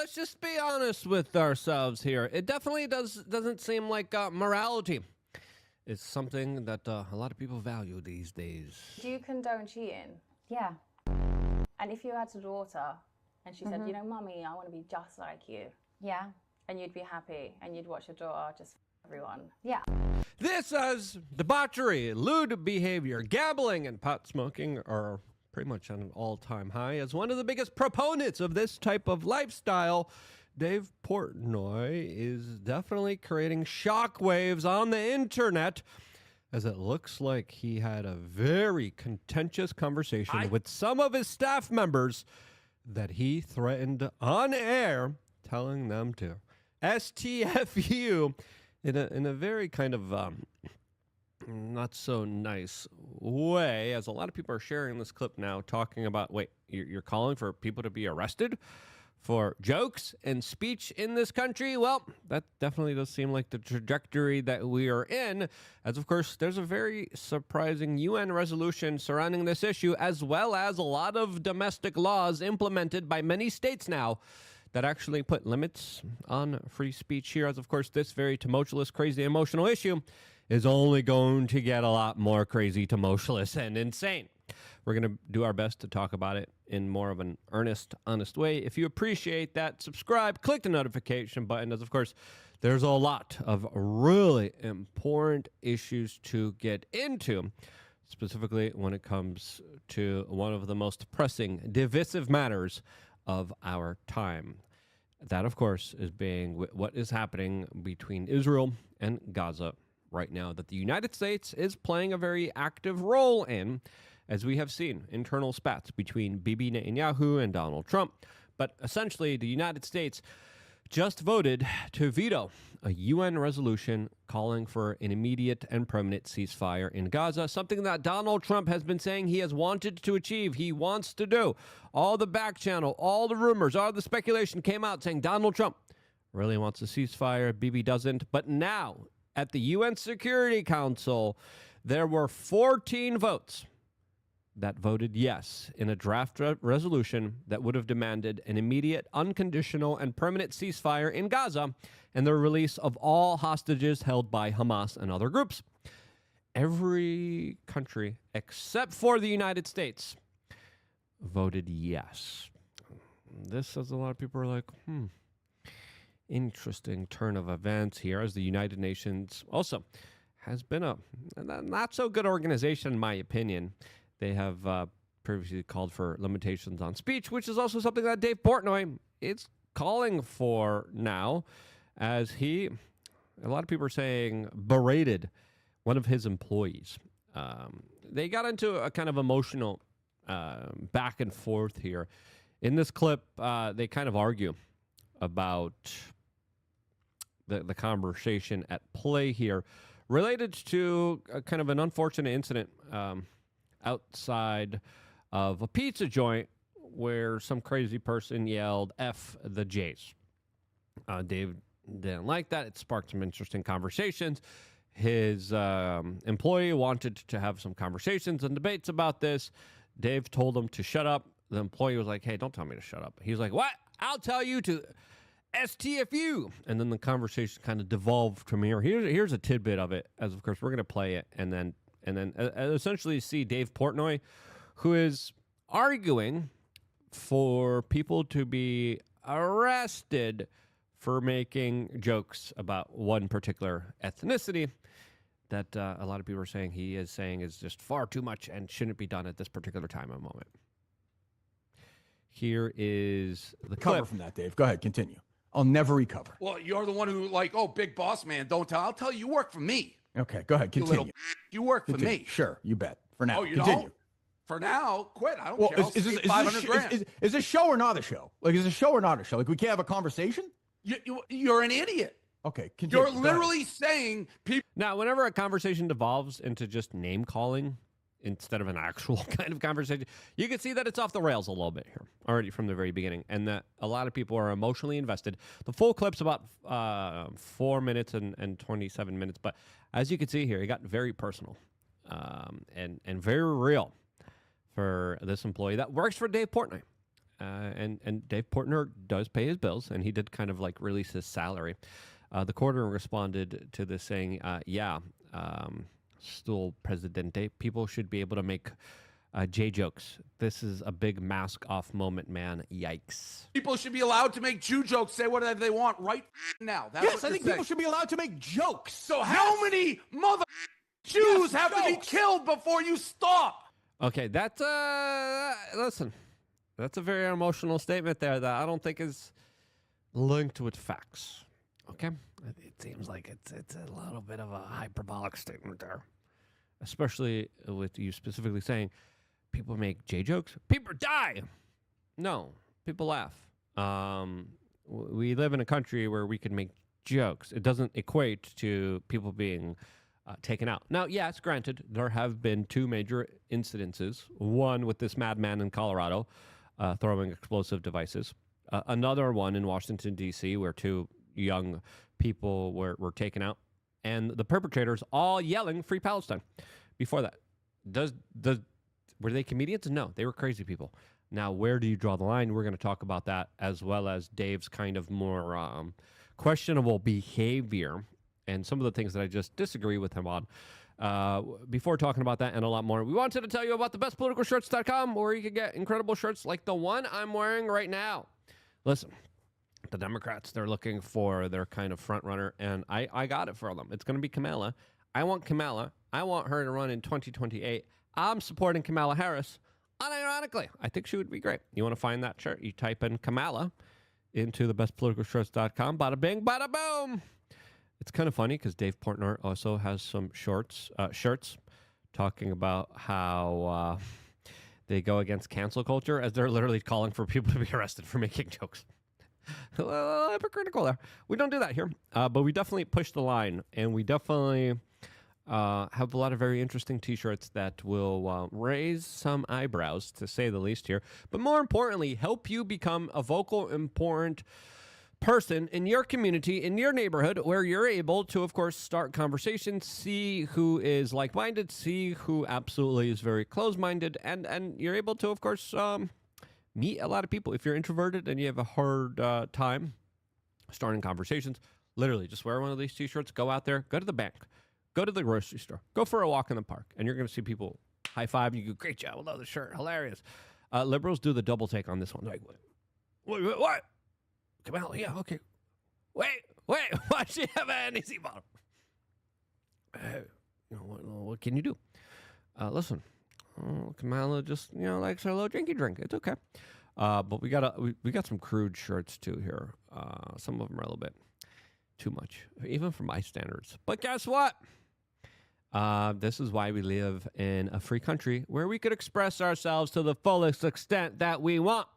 let's just be honest with ourselves here. It definitely doesn't seem like morality is something that a lot of people value these days. Do you condone cheating? Yeah. And if you had a daughter and she said, you know, Mummy, I want to be just like you. Yeah. And you'd be happy and you'd watch your daughter just everyone. Yeah. This as debauchery, lewd behavior, gambling, and pot smoking are pretty much on an all-time high. As one of the biggest proponents of this type of lifestyle, Dave Portnoy is definitely creating shockwaves on the internet, as it looks like he had a very contentious conversation with some of his staff members that he threatened on air, telling them to STFU in a very kind of not so nice way, as a lot of people are sharing this clip now talking about, wait, you're calling for people to be arrested for jokes and speech in this country? Well, that definitely does seem like the trajectory that we are in, as of course there's a very surprising UN resolution surrounding this issue, as well as a lot of domestic laws implemented by many states now that actually put limits on free speech here, as of course this very tumultuous, crazy, emotional issue is only going to get a lot more crazy, tumultuous, and insane. We're going to do our best to talk about it in more of an earnest, honest way. If you appreciate that, subscribe, click the notification button, as of course there's a lot of really important issues to get into, specifically when it comes to one of the most pressing, divisive matters of our time. That, of course, is being what is happening between Israel and Gaza right now, that the United States is playing a very active role in, as we have seen internal spats between Bibi Netanyahu and Donald Trump. But essentially, the United States just voted to veto a UN resolution calling for an immediate and permanent ceasefire in Gaza, something that Donald Trump has been saying he has wanted to achieve, he wants to do. All the back channel, all the rumors, all the speculation came out saying Donald Trump really wants a ceasefire, Bibi doesn't. But now, at the UN Security Council, there were 14 votes that voted yes in a draft resolution that would have demanded an immediate, unconditional, and permanent ceasefire in Gaza and the release of all hostages held by Hamas and other groups. Every country except for the United States voted yes. This, as a lot of people are like, interesting turn of events here, as the United Nations also has been a not so good organization, in my opinion. They have previously called for limitations on speech, which is also something that Dave Portnoy is calling for now, as a lot of people are saying, berated one of his employees. They got into a kind of emotional back and forth here. In this clip, they kind of argue about the conversation at play here, related to a kind of an unfortunate incident outside of a pizza joint where some crazy person yelled F the Jays. Dave didn't like that. It sparked some interesting conversations. His employee wanted to have some conversations and debates about this. Dave told him to shut up. The employee was like, hey, don't tell me to shut up. He was like, what? I'll tell you to STFU. And then the conversation kind of devolved from here. Here's a tidbit of it, as of course we're going to play it and then essentially see Dave Portnoy, who is arguing for people to be arrested for making jokes about one particular ethnicity that a lot of people are saying he is saying is just far too much and shouldn't be done at this particular time and moment. Here is the Recover clip from that, Dave. Go ahead, continue. I'll never recover. Well, you're the one who big boss man, don't tell. I'll tell you, you work for me. Okay, go ahead, continue. You work for Continue. me. Sure, you bet. For now, Oh, you continue. don't? For now, quit. I don't Well, care. I'll is save this 500 grand. is this show or not a show? Like, is this a show or not a show? Like, we can't have a conversation? You're an idiot. Okay, continue. You're Go ahead. literally saying people. Now, whenever a conversation devolves into just name calling instead of an actual kind of conversation, you can see that it's off the rails a little bit here already from the very beginning, and that a lot of people are emotionally invested. The full clip's about 4 minutes and 27 minutes, but as you can see here, it got very personal and very real for this employee that works for Dave Portnoy. and Dave Portnoy does pay his bills, and he did kind of like release his salary. The coroner responded to this saying, still Presidente, people should be able to make J jokes. This is a big mask off moment, man. Yikes. People should be allowed to make Jew jokes, say whatever they want right now. That's Yes, what I you're think saying. people should be allowed to make jokes. So how many mother Jews have to be jokes. killed before you stop? Okay, that's listen. That's a very emotional statement there that I don't think is linked with facts. Okay, it seems like it's a little bit of a hyperbolic statement there, especially with you specifically saying people make J jokes. People die. No, people laugh. We live in a country where we can make jokes. It doesn't equate to people being taken out. Now, yes, granted, there have been two major incidences. One with this madman in Colorado throwing explosive devices. Another one in Washington, D.C., where two young people were taken out. And the perpetrators all yelling, "Free Palestine." Before that, were they comedians? No, they were crazy people. Now, where do you draw the line? We're going to talk about that, as well as Dave's kind of more questionable behavior and some of the things that I just disagree with him on. Before talking about that and a lot more, we wanted to tell you about thebestpoliticalshirts.com, where you can get incredible shirts like the one I'm wearing right now. Listen, the Democrats, they're looking for their kind of front runner, and I got it for them. It's going to be Kamala. I want Kamala. I want her to run in 2028. I'm supporting Kamala Harris. Unironically, I think she would be great. You want to find that shirt? You type in Kamala into thebestpoliticalshirts.com. Bada bing, bada boom. It's kind of funny because Dave Portnoy also has some shirts talking about how they go against cancel culture, as they're literally calling for people to be arrested for making jokes. Hypocritical there. We don't do that here, but we definitely push the line, and we definitely have a lot of very interesting T-shirts that will raise some eyebrows, to say the least here, but more importantly, help you become a vocal, important person in your community, in your neighborhood, where you're able to, of course, start conversations, see who is like-minded, see who absolutely is very close-minded, and you're able to, of course, meet a lot of people. If you're introverted and you have a hard time starting conversations, literally just wear one of these T-shirts, go out there, go to the bank, go to the grocery store, go for a walk in the park, and you're going to see people high-five. You go, "Great job, I love the shirt, hilarious." Liberals do the double take on this one. Like, wait, what? Kamala, yeah, okay. Wait, why does she have an easy bottle? What can you do? Listen, Kamala just, likes her little drinky drink. It's okay. But we got some crude shirts too here. Some of them are a little bit too much, even for my standards. But guess what? This is why we live in a free country where we could express ourselves to the fullest extent that we want.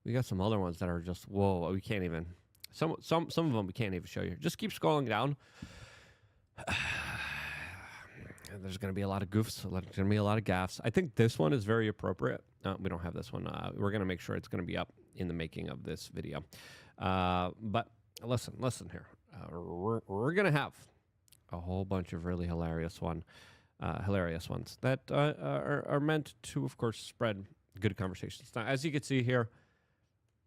We got some other ones that are just, whoa, we can't even, some of them we can't even show you. Just keep scrolling down. There's going to be a lot of goofs. There's going to be a lot of gaffes. I think this one is very appropriate. We don't have this one. We're going to make sure it's going to be up in the making of this video. But listen here. We're going to have a whole bunch of really hilarious ones that are meant to, of course, spread good conversations. Now, as you can see here,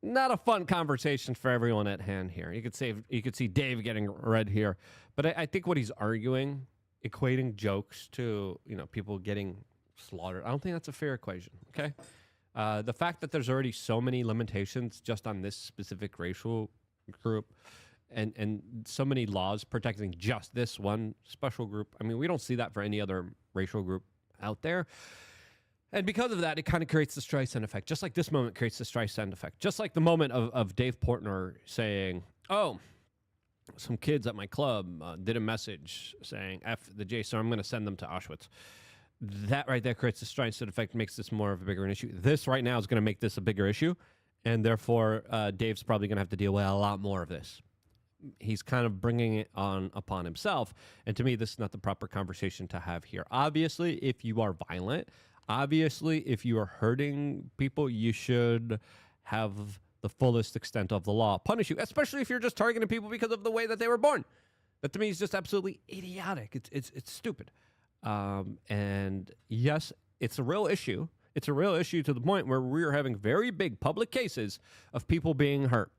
not a fun conversation for everyone at hand here. You could see Dave getting red here, but I think what he's arguing, equating jokes to people getting slaughtered, I don't think that's a fair equation. Okay, the fact that there's already so many limitations just on this specific racial group, and so many laws protecting just this one special group. I mean, we don't see that for any other racial group out there. And because of that, it kind of creates the Streisand effect. Just like this moment creates the Streisand effect. Just like the moment of Dave Portnoy saying, "Oh, some kids at my club did a message saying F the J, so I'm going to send them to Auschwitz." That right there creates the Streisand effect, makes this more of a bigger issue. This right now is going to make this a bigger issue, and therefore Dave's probably going to have to deal with a lot more of this. He's kind of bringing it on upon himself, and to me, this is not the proper conversation to have here. Obviously, if you are violent, obviously, if you are hurting people, you should have the fullest extent of the law punish you, especially if you're just targeting people because of the way that they were born. That to me is just absolutely idiotic. It's stupid. And yes, it's a real issue. It's a real issue to the point where we're having very big public cases of people being hurt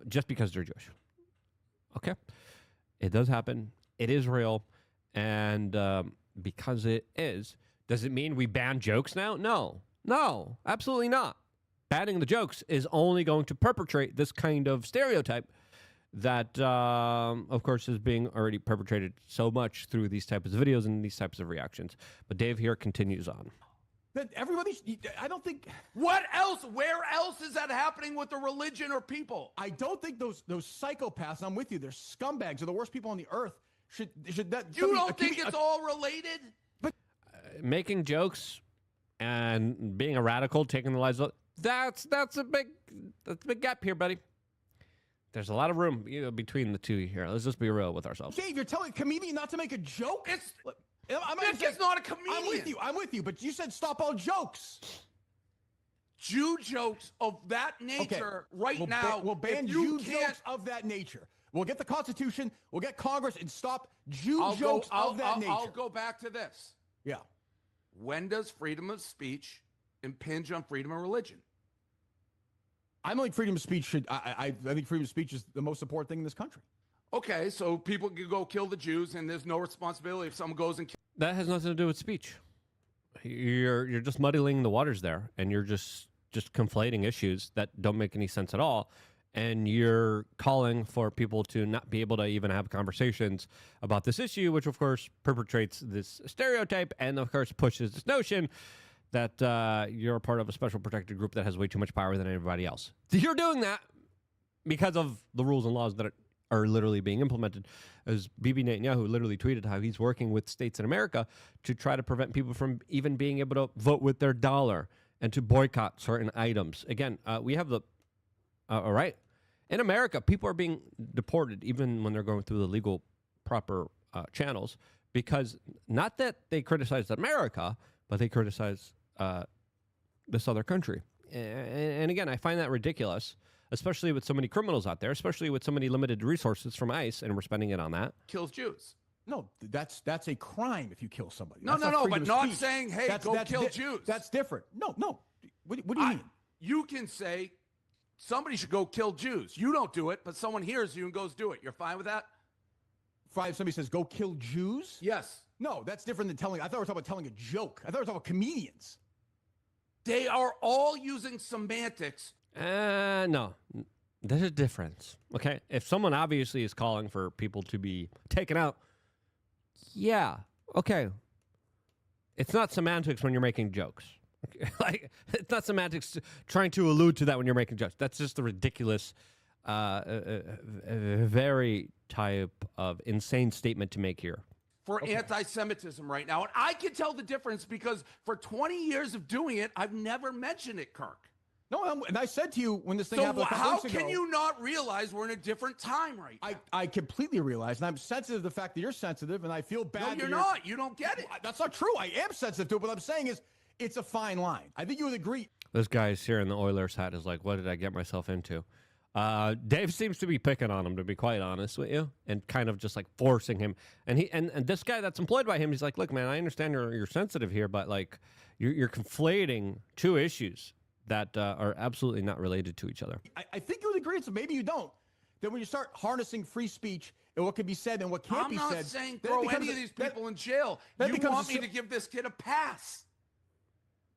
just because they're Jewish. Okay? It does happen. It is real. And because it is, does it mean we ban jokes now? No, absolutely not. Banning the jokes is only going to perpetrate this kind of stereotype that, of course, is being already perpetrated so much through these types of videos and these types of reactions. But Dave here continues on. That I don't think. What else? Where else is that happening with the religion or people? I don't think those psychopaths. I'm with you. They're scumbags. They're the worst people on the earth. Should that? You don't think it's all related? But making jokes and being a radical, taking the lives of that's a big gap here, buddy. There's a lot of room between the two here. Let's just be real with ourselves. Dave, you're telling a comedian not to make a joke? Nick is not a comedian. I'm with you. But you said stop all jokes. Jew jokes of that nature now. We'll ban Jew jokes of that nature. We'll get the Constitution. We'll get Congress and stop Jew jokes of that nature. I'll go back to this. Yeah. When does freedom of speech impinge on freedom of religion? I don't think freedom of speech should. I think freedom of speech is the most important thing in this country. Okay, so people can go kill the Jews, and there's no responsibility if someone goes and kills. That has nothing to do with speech. You're just muddying the waters there, and you're just conflating issues that don't make any sense at all. And you're calling for people to not be able to even have conversations about this issue, which of course perpetrates this stereotype and of course pushes this notion that you're a part of a special protected group that has way too much power than everybody else. You're doing that because of the rules and laws that are literally being implemented. As Bibi Netanyahu literally tweeted how he's working with states in America to try to prevent people from even being able to vote with their dollar and to boycott certain items. Again, we have the, all right, in America, people are being deported even when they're going through the legal, proper channels because not that they criticize America, but they criticize this other country. And again, I find that ridiculous, especially with so many criminals out there, especially with so many limited resources from ICE, and we're spending it on that. Kills Jews. No, that's a crime if you kill somebody. No, but not saying, hey, go kill Jews. That's different. No. What do you mean? You can say somebody should go kill Jews. You don't do it, but someone hears you and goes do it. You're fine with that? Fine if somebody says, go kill Jews? Yes. No, that's different than telling. I thought we were talking about telling a joke. I thought we were talking about comedians. They are all using semantics. No. There's a difference. Okay? If someone obviously is calling for people to be taken out, yeah, okay. It's not semantics when you're making jokes. Okay? Like, it's not semantics trying to allude to that when you're making jokes. That's just a ridiculous, very type of insane statement to make here. For anti-Semitism right now. And I can tell the difference because for 20 years of doing it, I've never mentioned it, Kirk. No, and I said to you when this thing happened a couple weeks ago. How can you not realize we're in a different time right now? I completely realize, and I'm sensitive to the fact that you're sensitive, and I feel bad. No, you're not. You don't get it. That's not true. I am sensitive to it. What I'm saying is it's a fine line. I think you would agree. This guy's here in the Oilers hat is like, what did I get myself into? Dave seems to be picking on him, to be quite honest with you, and kind of just like forcing him. And this guy that's employed by him, he's like, look, man, I understand you're sensitive here, but like you're conflating two issues that are absolutely not related to each other. I think you would agree, so maybe you don't, that when you start harnessing free speech and what can be said and what can't be said. I'm not saying throw any of these people in jail. You want me to give this kid a pass.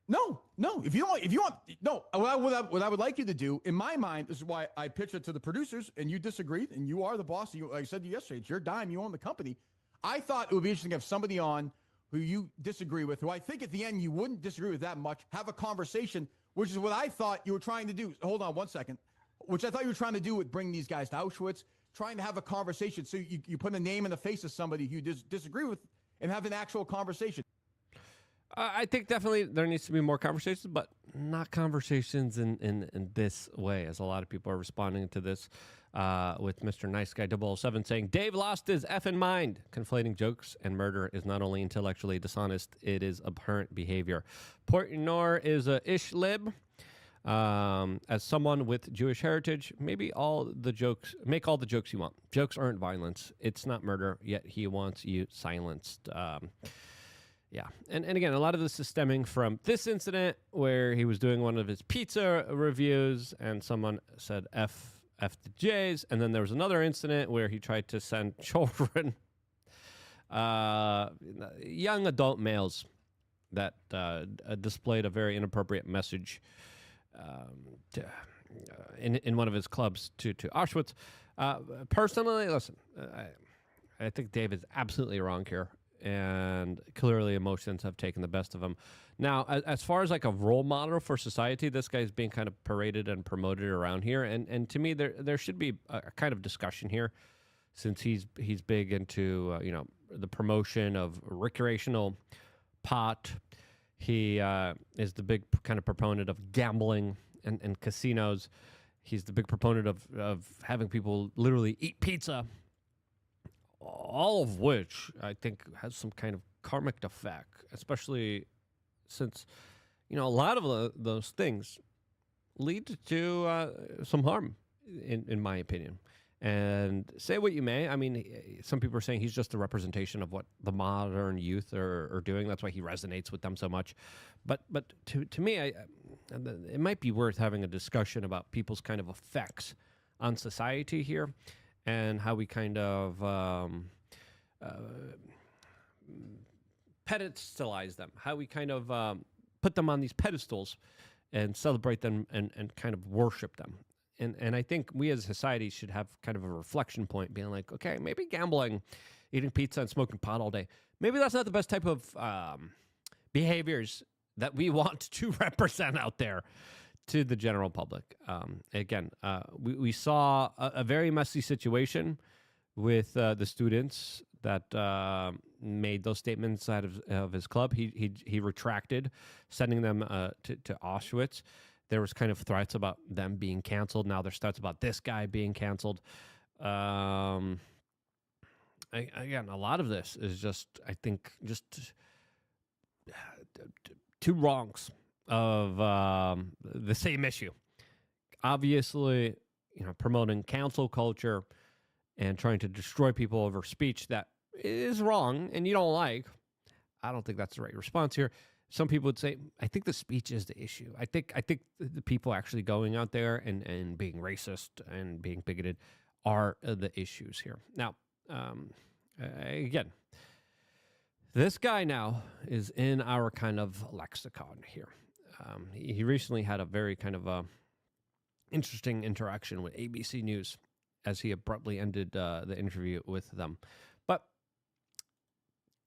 No. If you want, no. What I would like you to do, in my mind, this is why I pitched it to the producers, and you disagreed, and you are the boss. Like I said to you yesterday, it's your dime. You own the company. I thought it would be interesting to have somebody on who you disagree with, who I think at the end you wouldn't disagree with that much, have a conversation, which is what I thought you were trying to do. Hold on one second. Which I thought you were trying to do with bringing these guys to Auschwitz, trying to have a conversation. So you put a name in the face of somebody who you disagree with and have an actual conversation. I think definitely there needs to be more conversations, but not conversations in this way, as a lot of people are responding to this with Mr. Nice Guy 007 saying, Dave lost his effing mind. Conflating jokes and murder is not only intellectually dishonest, it is abhorrent behavior. Portnoy is a ish lib. As someone with Jewish heritage, make all the jokes you want. Jokes aren't violence. It's not murder, yet he wants you silenced. Yeah. And again, a lot of this is stemming from this incident where he was doing one of his pizza reviews and someone said F the J's. And then there was another incident where he tried to send children, young adult males that displayed a very inappropriate message in one of his clubs to Auschwitz. Personally, listen, I think Dave is absolutely wrong here. And clearly emotions have taken the best of him. Now, as far as like a role model for society, this guy's being kind of paraded and promoted around here. And to me, there should be a kind of discussion here, since he's big into, the promotion of recreational pot. He is the big kind of proponent of gambling and casinos. He's the big proponent of having people literally eat pizza. All of which I think has some kind of karmic effect, especially since, a lot of those things lead to some harm, in my opinion. And say what you may, I mean, some people are saying he's just a representation of what the modern youth are doing. That's why he resonates with them so much. But to me, it might be worth having a discussion about people's kind of effects on society here, and how we kind of pedestalize them, how we kind of put them on these pedestals and celebrate them and kind of worship them. And I think we as a society should have kind of a reflection point, being like, okay, maybe gambling, eating pizza, and smoking pot all day, maybe that's not the best type of behaviors that we want to represent out there to the general public. Again, we saw a very messy situation with the students that made those statements out of his club. He retracted, sending them to Auschwitz. There was kind of threats about them being canceled. Now there's threats about this guy being canceled. Again, a lot of this is just, I think, just two wrongs of the same issue. Obviously, promoting cancel culture and trying to destroy people over speech that is wrong and you don't like. I don't think that's the right response here. Some people would say, I think the speech is the issue. I think the people actually going out there and being racist and being bigoted are the issues here. Now, again, this guy now is in our kind of lexicon here. He recently had a very kind of interesting interaction with ABC News as he abruptly ended the interview with them. But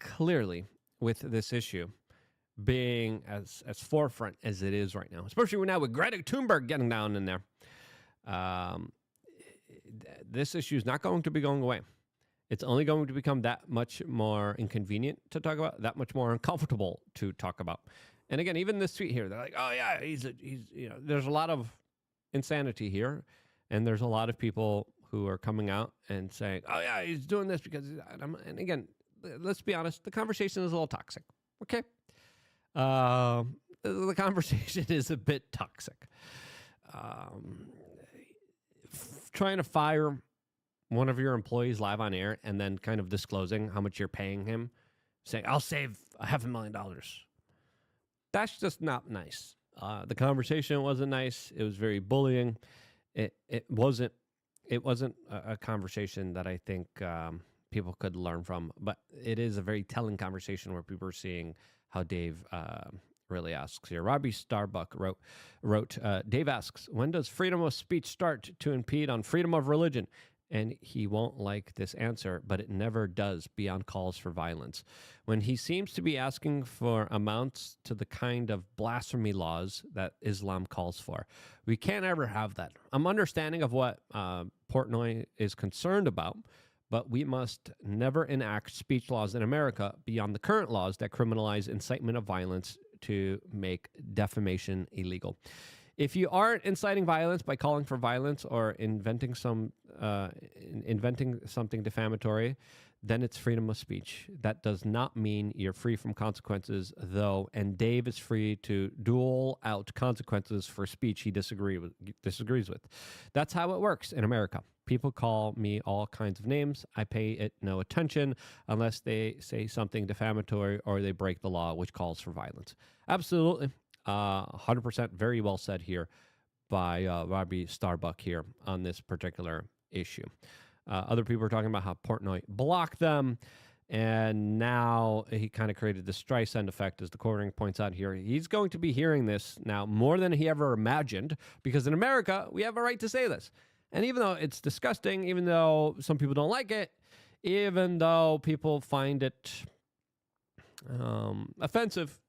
clearly, with this issue being as forefront as it is right now, especially now with Greta Thunberg getting down in there, this issue is not going to be going away. It's only going to become that much more inconvenient to talk about, that much more uncomfortable to talk about. And again, even this tweet here, they're like, "Oh yeah, he's there's a lot of insanity here, and there's a lot of people who are coming out and saying, "Oh yeah, he's doing this because." And again, let's be honest, the conversation is a little toxic. Okay. The conversation is a bit toxic. Trying to fire one of your employees live on air and then kind of disclosing how much you're paying him, saying, I'll save $500,000. That's just not nice. The conversation wasn't nice. It was very bullying. It wasn't a conversation that I think people could learn from, but it is a very telling conversation where people are seeing how Dave really asks here. Robbie Starbuck wrote, Dave asks, when does freedom of speech start to impede on freedom of religion? And he won't like this answer, but it never does beyond calls for violence. When he seems to be asking for amounts to the kind of blasphemy laws that Islam calls for. We can't ever have that. I'm understanding of what Portnoy is concerned about, but we must never enact speech laws in America beyond the current laws that criminalize incitement of violence to make defamation illegal. If you aren't inciting violence by calling for violence or inventing something defamatory, then it's freedom of speech. That does not mean you're free from consequences, though, and Dave is free to dole out consequences for speech he disagrees with. That's how it works in America. People call me all kinds of names. I pay it no attention unless they say something defamatory or they break the law, which calls for violence. Absolutely. 100% very well said here by Robbie Starbuck here on this particular issue. Other people are talking about how Portnoy blocked them. And now he kind of created the Streisand effect, as the Quartering points out here. He's going to be hearing this now more than he ever imagined, because in America, we have a right to say this. And even though it's disgusting, even though some people don't like it, even though people find it offensive,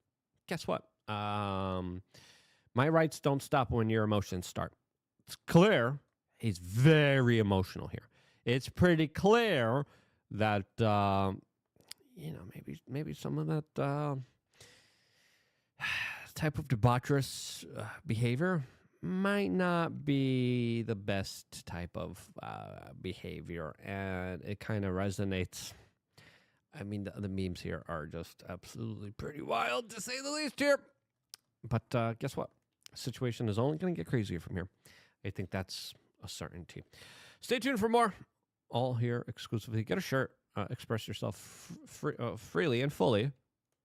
guess what? My rights don't stop when your emotions start. It's clear he's very emotional here. It's pretty clear that maybe some of that type of debaucherous behavior might not be the best type of behavior, and it kind of resonates. I mean, the memes here are just absolutely pretty wild, to say the least here. But guess what? The situation is only going to get crazier from here. I think that's a certainty. Stay tuned for more. All here exclusively. Get a shirt. Express yourself freely and fully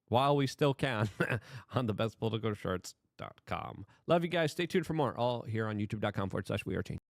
while we still can on thebestpoliticalshirts.com. Love you guys. Stay tuned for more. All here on youtube.com/weareteam.